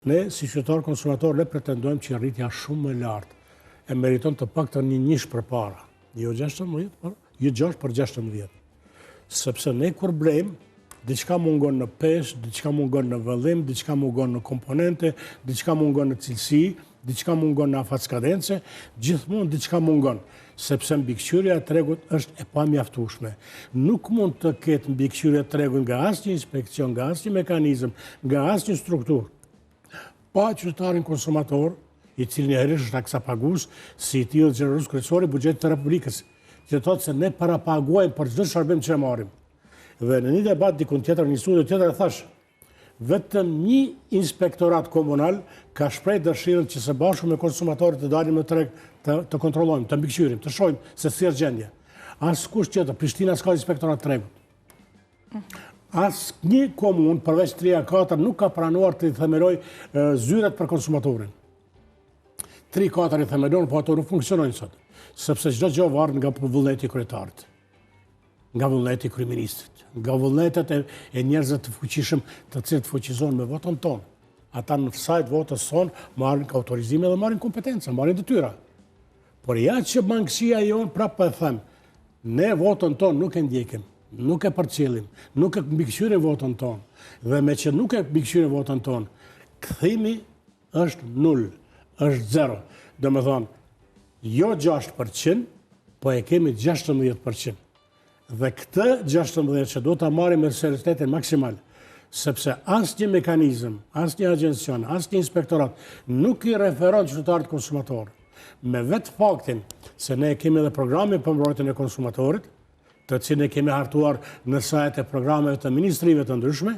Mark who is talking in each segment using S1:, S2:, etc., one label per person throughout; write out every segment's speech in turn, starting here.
S1: Ne, si qytetar konsumator, ne pretendojmë që rritja shumë më lartë e meriton të paktën një njësh përpara. Jo 16, por jo 6 për 16. Sepse ne kur blejmë, diçka mungon në peshë, diçka mungon në vëllim, diçka mungon në komponente, diçka mungon në cilësi, diçka mungon në afatskadence, gjithmonë diçka mungon, sepse mbikëqyrja e tregut është e pamjaftueshme. Nuk mund të ketë mbikëqyrja e tregut nga asnjë inspekcion, nga asnjë mekanizëm, nga asnjë strukturë, pa qytetarin konsumator, i cili njëherësh është aksapagues, si i tillë gjenerus kryesor i buxhetit të Republikës, që thotë se ne parapaguajmë për çdo shërbim që marrim. Dhe në një debat dikun tjetër, një studio tjetër, thash, vetëm një inspektorat komunal ka shpreh dëshirën që së bashku me konsumatorët të dalim në treg të kontrollojmë, të mbikëqyrim, të shohim se si është gjendja. Askush tjetër, Prishtina s'ka inspektorat tregut. Asnjë komunë, përveç 3-4, nuk ka pranuar të i themeloj zyrat për konsumatorin. 3-4 i themelon, po ato nuk funksionojnë sot, sepse çdo gjë varet nga vullneti i kryetarit, nga vullneti i kryeministrit, nga vullnetet e njerëzve të fuqishëm, të cilët fuqizohen me votën tonë. Ata në sajt votës sonë marrin autorizime dhe marrin kompetenca, marrin detyra. Por ja që mangësia jonë, prapë e them, ne votën tonë nuk e ndjekim, nuk e përcjellim, nuk e mbikëqyrim votën tonë. Dhe me që nuk e mbikëqyrim votën tonë, kthimi është 0, është 0. Domethënë, jo 6%, po e kemi 16%. Dhe këtë 16% që do ta marrim me seriozitetin maksimal, sepse asnjë mekanizëm, asnjë agjencion, asnjë inspektorat nuk i referon qytetarit konsumator. Me vetë faktin se ne kemi edhe programe për mbrojtjen e konsumatorit, të cilën e kemi hartuar në sajt e programeve të ministrive të ndryshme,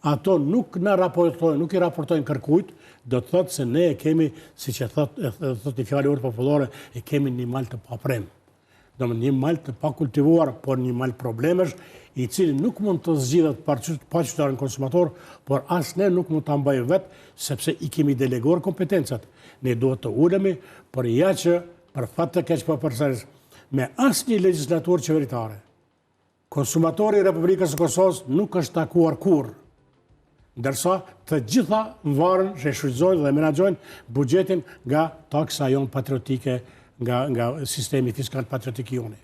S1: ato nuk na raportojnë, nuk i raportojnë kërkujt, do të thotë se ne e kemi, siç e thotë një fjalë urtë popullore, e kemi një mal të paprem. Do një mal të pakultivuar, por një mal problemesh, i cili nuk mund të zgjidhet pa qytetarin konsumator, por as ne nuk mund ta mbajmë vetë, sepse i kemi deleguar kompetencat. Ne duhet të ulemi, por ja që për fat të keq po përsëris, me asnjë legjislaturë qeveritare. Konsumatori i Republikës së Kosovës nuk është takuar kurrë, ndërsa të gjitha varen, shfrytëzojnë dhe menaxhojnë buxhetin nga taksa jonë patriotike, nga sistemi fiskal patriotik i jonë.